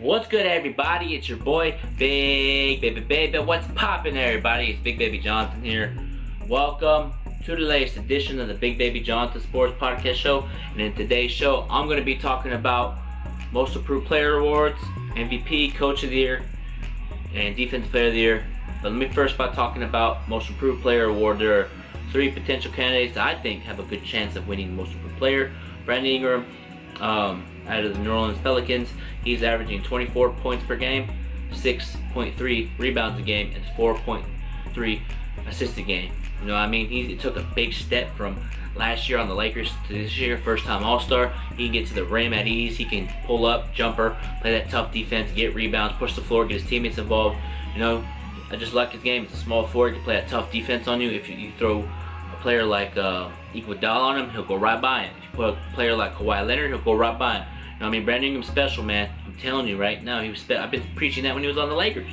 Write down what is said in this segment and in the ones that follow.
What's good, everybody? It's your boy, Big Baby. What's poppin', everybody? It's Bigbabyjonathan here. Welcome to the latest edition of the Bigbabyjonathan Sports Podcast Show. And in today's show, I'm going to be talking about Most Improved Player Awards, MVP, Coach of the Year, and Defensive Player of the Year. But let me first start talking about Most Improved Player Award. There are three potential candidates that I think have a good chance of winning Most Improved Player. Brandon Ingram, out of the New Orleans Pelicans, he's averaging 24 points per game, 6.3 rebounds a game, and 4.3 assists a game. You know what I mean? He took a big step from last year on the Lakers to this year, first time All-Star. He can get to the rim at ease. He can pull up, jumper, play that tough defense, get rebounds, push the floor, get his teammates involved. You know, I just like his game. It's a small forward. He can play a tough defense on you. If you throw a player like Iguodala on him, he'll go right by him. If you put a player like Kawhi Leonard, he'll go right by him. You know what I mean? Brandon Ingram's special, man. I'm telling you right now, I've been preaching that when he was on the Lakers.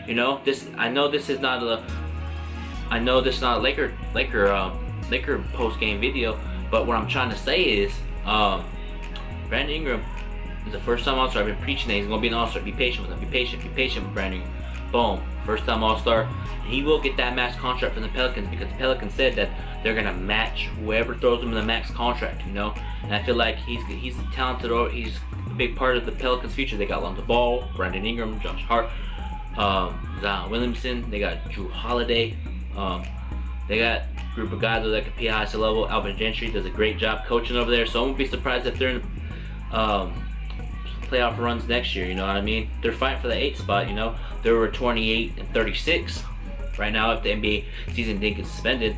You know, I know this is not a Laker post-game video, but what I'm trying to say is, Brandon Ingram is a first-time All-Star. I've been preaching that he's going to be an All-Star. Be patient with him. Be patient with Brandon Ingram. Boom, first-time All-Star. He will get that max contract from the Pelicans because the Pelicans said that they're going to match whoever throws him in the max contract, you know? And I feel like he's talented, or he's a big part of the Pelicans' future. They got Lonzo Ball, Brandon Ingram, Josh Hart, Zion Williamson. They got Drew Holiday. They got a group of guys that can be high level. Alvin Gentry does a great job coaching over there. So I won't be surprised if they're in playoff runs next year. You know what I mean? They're fighting for the 8th spot. You know, they were 28-36 right now. If the NBA season didn't get suspended,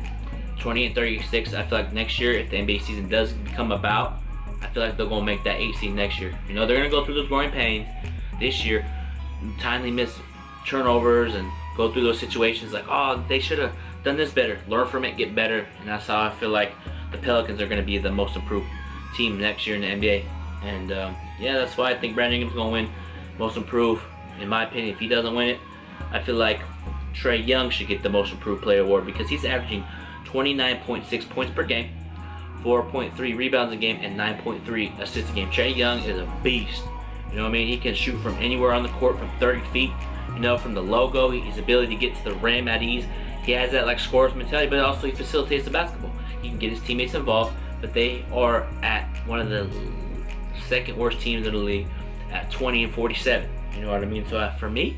28-36. I feel like next year, if the NBA season does come about, I feel like they're gonna make that 8th seed next year. You know, they're gonna go through those growing pains this year, timely miss turnovers, and go through those situations like, oh, they should have done this better. Learn from it, get better, and that's how I feel like the Pelicans are going to be the most improved team next year in the NBA. And yeah, that's why I think Brandon Ingram's going to win most improved. In my opinion, if he doesn't win it, I feel like Trae Young should get the most improved player award because he's averaging 29.6 points per game, 4.3 rebounds a game, and 9.3 assists a game. Trae Young is a beast. You know what I mean? He can shoot from anywhere on the court from 30 feet. You know, from the logo, his ability to get to the rim at ease. He has that like scorer's mentality, but also he facilitates the basketball. He can get his teammates involved, but they are at one of the second worst teams in the league at 20-47. You know what I mean? So for me,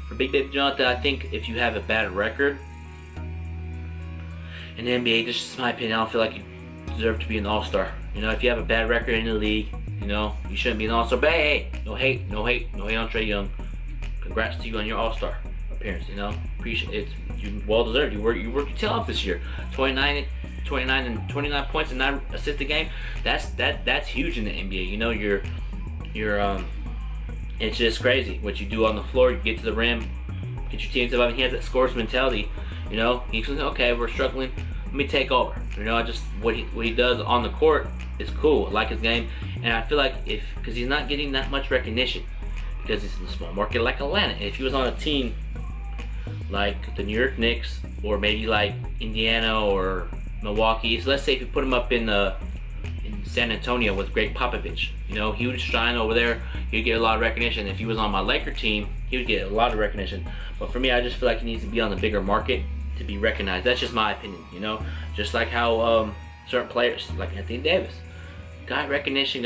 for Bigbabyjonathan, I think if you have a bad record in the NBA, this is my opinion, I don't feel like you deserve to be an All-Star. You know, if you have a bad record in the league, you know, you shouldn't be an All-Star. But hey, no hate on Trae Young. Congrats to you on your All-Star appearance. You know, appreciate it. You well deserved. You worked your tail off this year. 29 points and 9 assists a game. That's huge in the NBA. You know, you're it's just crazy what you do on the floor. You get to the rim, get your teams involved. He has that scorer's mentality. You know, he's like, okay, we're struggling. Let me take over. You know, just what he does on the court is cool. I like his game, and I feel like because he's not getting that much recognition. Because it's in a small market like Atlanta. If he was on a team like the New York Knicks, or maybe like Indiana or Milwaukee, so let's say if you put him up in San Antonio with Greg Popovich, you know, he would shine over there. He'd get a lot of recognition. If he was on my Laker team, he would get a lot of recognition. But for me, I just feel like he needs to be on the bigger market to be recognized. That's just my opinion, you know. Just like how certain players, like Anthony Davis, got recognition,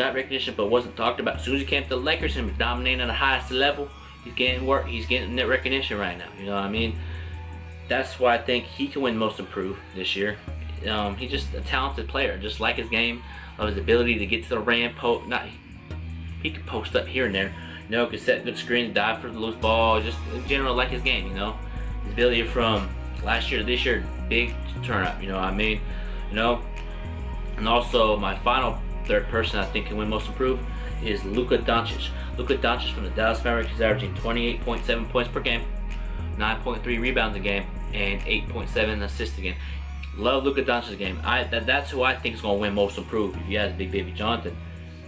but wasn't talked about. As soon as he came to the Lakers and was dominating at the highest level, he's getting work. He's getting that recognition right now. You know what I mean? That's why I think he can win Most Improved this year. He's just a talented player. Just like his game, of his ability to get to the rim. He can post up here and there. You know, could set good screens, dive for the loose ball. Just in general, like his game. You know, his ability from last year to this year, big turn up. You know what I mean? You know, and also my final third person I think can win Most Improved is Luka Doncic. Luka Doncic from the Dallas Mavericks is averaging 28.7 points per game, 9.3 rebounds a game, and 8.7 assists a game. Love Luka Doncic's game. That's who I think is going to win Most Improved. If you ask Bigbabyjonathan,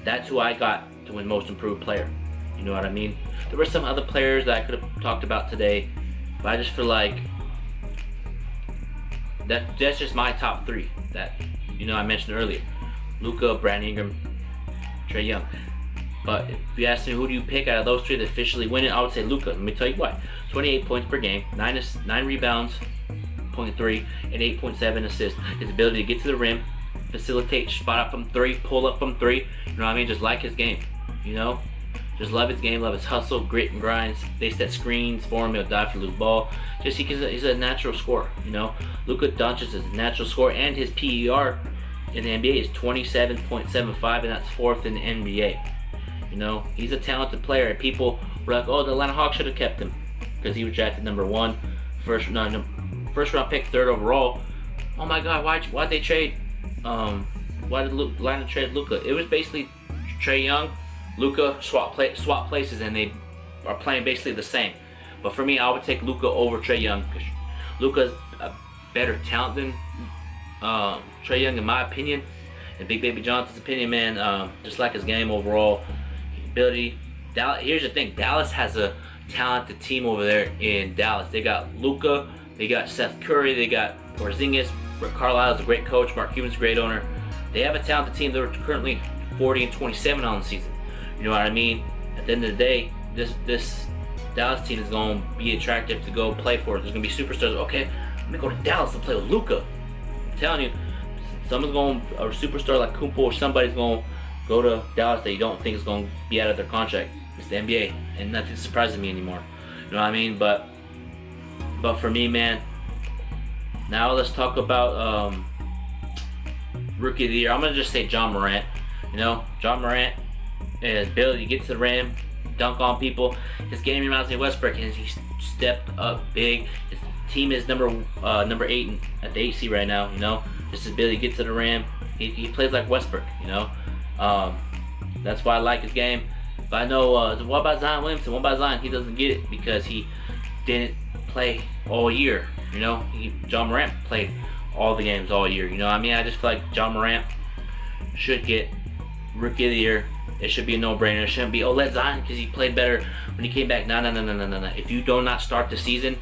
that's who I got to win Most Improved Player. You know what I mean? There were some other players that I could have talked about today, but I just feel like that's just my top 3 that, you know, I mentioned earlier. Luka, Brandon Ingram, Trae Young. But if you ask me who do you pick out of those three to officially win it, I would say Luka. Let me tell you why. 28 points per game, 9 rebounds, 0.3, and 8.7 assists. His ability to get to the rim, facilitate, spot up from 3, pull up from 3. You know what I mean? Just like his game. You know? Just love his game, love his hustle, grit and grinds. They set screens for him, he'll dive for loose ball. Just he's a natural scorer, you know. Luka Doncic is a natural scorer, and his PER in the NBA is 27.75, and that's 4th in the NBA. You know, he's a talented player, and people were like, "Oh, the Atlanta Hawks should have kept him because he was drafted number 1, first round pick, 3rd overall." Oh my God, why'd they trade? Why did Atlanta trade Luka? It was basically Trae Young, Luka swap places, and they are playing basically the same. But for me, I would take Luka over Trae Young because Luka's a better talent than Trae Young, in my opinion. In Bigbabyjonathan's opinion, man, just like his game overall, ability. Here's the thing: Dallas has a talented team over there in Dallas. They got Luka, they got Seth Curry, they got Porzingis. Rick Carlisle's a great coach. Mark Cuban's a great owner. They have a talented team. They're currently 40-27 on the season. You know what I mean? At the end of the day, this Dallas team is going to be attractive to go play for. There's going to be superstars. Okay, let me go to Dallas and play with Luka. I'm telling you, a superstar like Kumpo or somebody's going to go to Dallas that you don't think is going to be out of their contract. It's the NBA, and nothing surprises me anymore. You know what I mean? But for me, man, now let's talk about Rookie of the Year. I'm going to just say John Morant. You know, John Morant, his ability to get to the rim, dunk on people. His game reminds me of Westbrook, and he stepped up big. His team is number 8 at the 8 seed right now. You know, just his ability to get to the rim. He plays like Westbrook. You know, that's why I like his game. But I know what about Zion Williamson? What about Zion? He doesn't get it because he didn't play all year. You know, John Morant played all the games all year. You know what I mean? I just feel like John Morant should get Rookie of the Year. It should be a no-brainer. It shouldn't be, oh, let Zion because he played better when he came back. No. If you do not start the season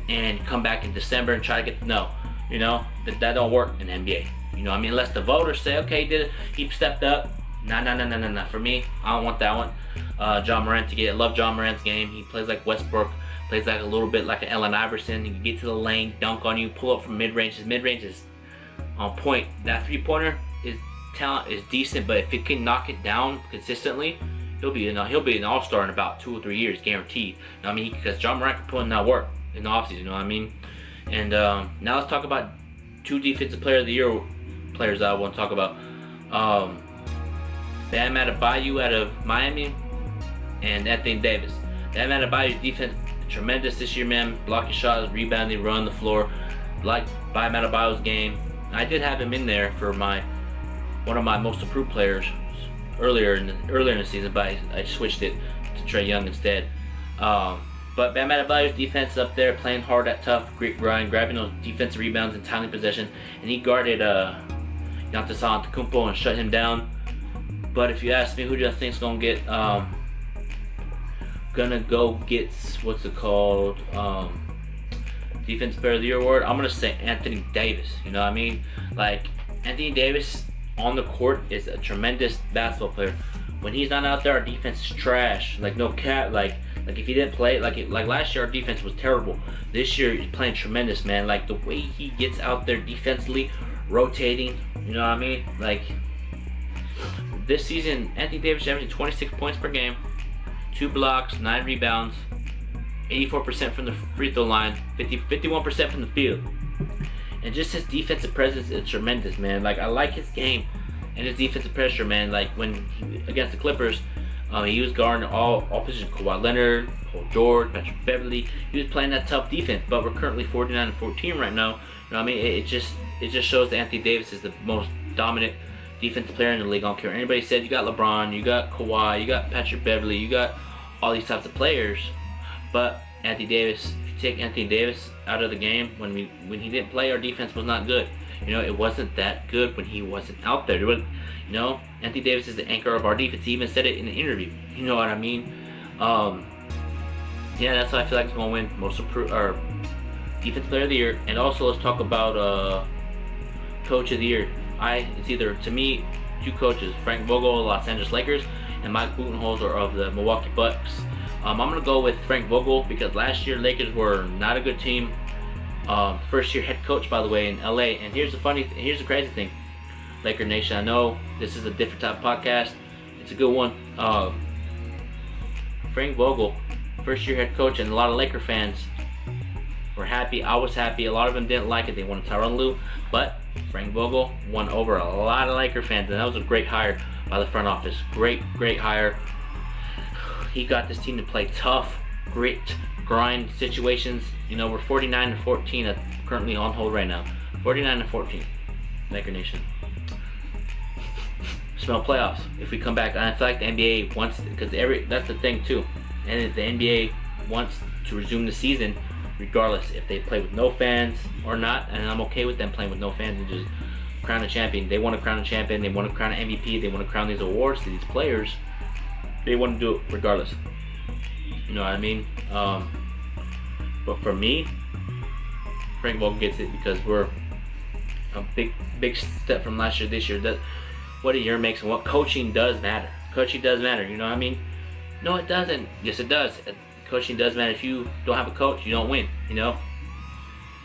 and come back in December and try to get, no. You know, that don't work in the NBA. You know what I mean? Unless the voters say, okay, he stepped up. No. For me, I don't want that one. John Morant to get. I love John Morant's game. He plays like Westbrook. Plays like a little bit like an Allen Iverson. He can get to the lane, dunk on you, pull up from mid-range. His mid-range is on point. That three-pointer is talent is decent, but if it can knock it down consistently, he'll be an all-star in about 2 or 3 years, guaranteed. You know what I mean? Because John Morant can put in that work in the offseason. You know what I mean? And now let's talk about 2 Defensive Player of the Year players that I want to talk about. Bam Adebayo out of Miami and Anthony Davis. Bam Adebayo's defense tremendous this year, man. Blocking shots, rebounding, running the floor. Like Bam Adebayo's game. I did have him in there for one of my most improved players earlier in the season, but I switched it to Trae Young instead. But Bam Adebayo's defense up there, playing hard at tough, grit grind, grabbing those defensive rebounds in timely possession, and he guarded Giannis Antetokounmpo and shut him down. But if you ask me who do I think is gonna go get what's it called, Defensive Player of the Year award, I'm gonna say Anthony Davis. You know what I mean? Like, Anthony Davis on the court is a tremendous basketball player. When he's not out there, our defense is trash. Like, no cap. Like if he didn't play, like last year, our defense was terrible. This year, he's playing tremendous, man. Like, the way he gets out there defensively, rotating. You know what I mean? Like, this season, Anthony Davis averaging 26 points per game, 2 blocks, 9 rebounds, 84% from the free throw line, 51% from the field. And just his defensive presence is tremendous, man. Like, I like his game and his defensive pressure, man. Like, when against the Clippers, he was guarding all positions. Kawhi Leonard, Paul George, Patrick Beverly. He was playing that tough defense. But we're currently 49-14 right now. You know what I mean? It just shows that Anthony Davis is the most dominant defensive player in the league. I don't care what anybody said. You got LeBron, you got Kawhi, you got Patrick Beverly, you got all these types of players. But Anthony Davis, if you take Anthony Davis out of the game, when he didn't play, our defense was not good. You know, it wasn't that good when he wasn't out there. You know, Anthony Davis is the anchor of our defense. He even said it in the interview. You know what I mean? Yeah, that's how I feel like he's gonna win most improved or Defensive Player of the Year. And also, let's talk about Coach of the Year. It's either, to me, 2 coaches: Frank Vogel, Los Angeles Lakers, and Mike Budenholzer of the Milwaukee Bucks. I'm gonna go with Frank Vogel because last year Lakers were not a good team. First year head coach, by the way, in LA. And here's the crazy thing, Laker Nation. I know this is a different type of podcast. It's a good one. Frank Vogel, first year head coach, and a lot of Laker fans were happy. I was happy. A lot of them didn't like it. They wanted Tyronn Lue, but Frank Vogel won over a lot of Laker fans, and that was a great hire by the front office. Great hire. He got this team to play tough, grit, grind situations. You know, we're 49-14 currently on hold right now. 49-14, Laker Nation. Smell playoffs if we come back. And I feel like the NBA wants, because that's the thing too, and the NBA wants to resume the season regardless if they play with no fans or not, and I'm okay with them playing with no fans and just crown a champion. They want to crown a champion, they want to crown an MVP, they want to crown these awards to these players. They want to do it regardless. You know what I mean? But for me, Frank Vogel gets it because we're a big step from last year, this year. That what a year makes, and what coaching does matter. Coaching does matter, you know what I mean? No, it doesn't. Yes, it does. Coaching does matter. If you don't have a coach, you don't win, you know?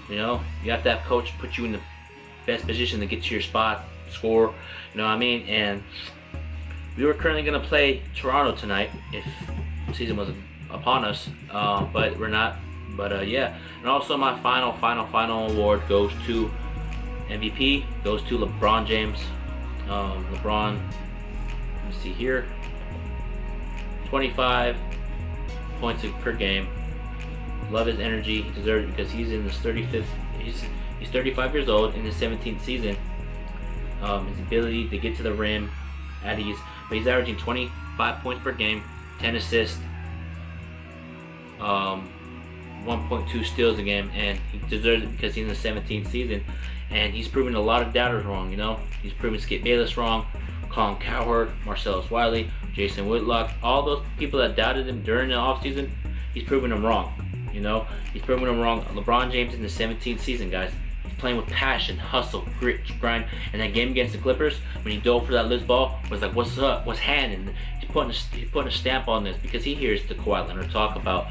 You have to have a coach put you in the best position to get to your spot, score, you know what I mean? And we were currently going to play Toronto tonight if the season was upon us, but we're not. But yeah, and also my final award goes to MVP, goes to LeBron James. LeBron, let me see here, 25 points per game. Love his energy. He deserves it because he's in his 35th. He's 35 years old in his 17th season. His ability to get to the rim at ease, but he's averaging 25 points per game, 10 assists, 1.2 steals a game, and he deserves it because he's in the 17th season, and he's proven a lot of doubters wrong. You know, he's proven Skip Bayless wrong, Colin Cowherd, Marcellus Wiley, Jason Whitlock, all those people that doubted him during the offseason, he's proven them wrong. You know, he's proven them wrong. LeBron James in the 17th season, guys. He's playing with passion, hustle, grit, grind. And that game against the Clippers, when he dove for that loose ball, was like, what's up? What's happening? He's putting a stamp on this because he hears the Kawhi Leonard talk about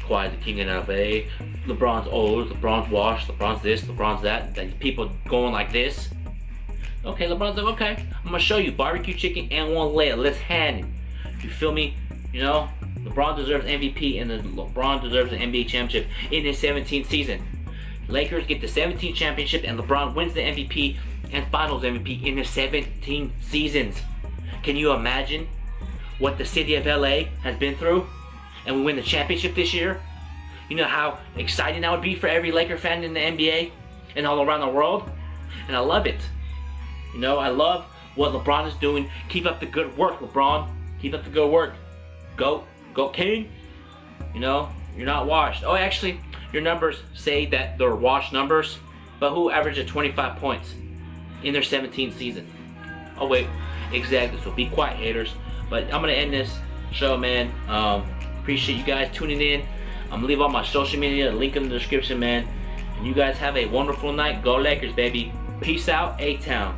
Kawhi the king in LA. LeBron's old, LeBron's washed, LeBron's this, LeBron's that. That people going like this. Okay, LeBron's like, okay, I'm gonna show you barbecue chicken and one leg. Let's hand it. You feel me? You know, LeBron deserves MVP, and LeBron deserves an NBA championship in his 17th season. Lakers get the 17th championship, and LeBron wins the MVP and Finals MVP in his 17 seasons. Can you imagine what the city of LA has been through? And we win the championship this year? You know how exciting that would be for every Laker fan in the NBA and all around the world? And I love it. You know, I love what LeBron is doing. Keep up the good work, LeBron. Keep up the good work. Go King. You know, you're not washed. Oh, actually, your numbers say that they're washed numbers, but who averaged 25 points in their 17th season? Oh, wait, exactly. So be quiet, haters. But I'm going to end this show, man. Appreciate you guys tuning in. I'm going to leave all my social media, link in the description, man. And you guys have a wonderful night. Go Lakers, baby. Peace out, A-Town.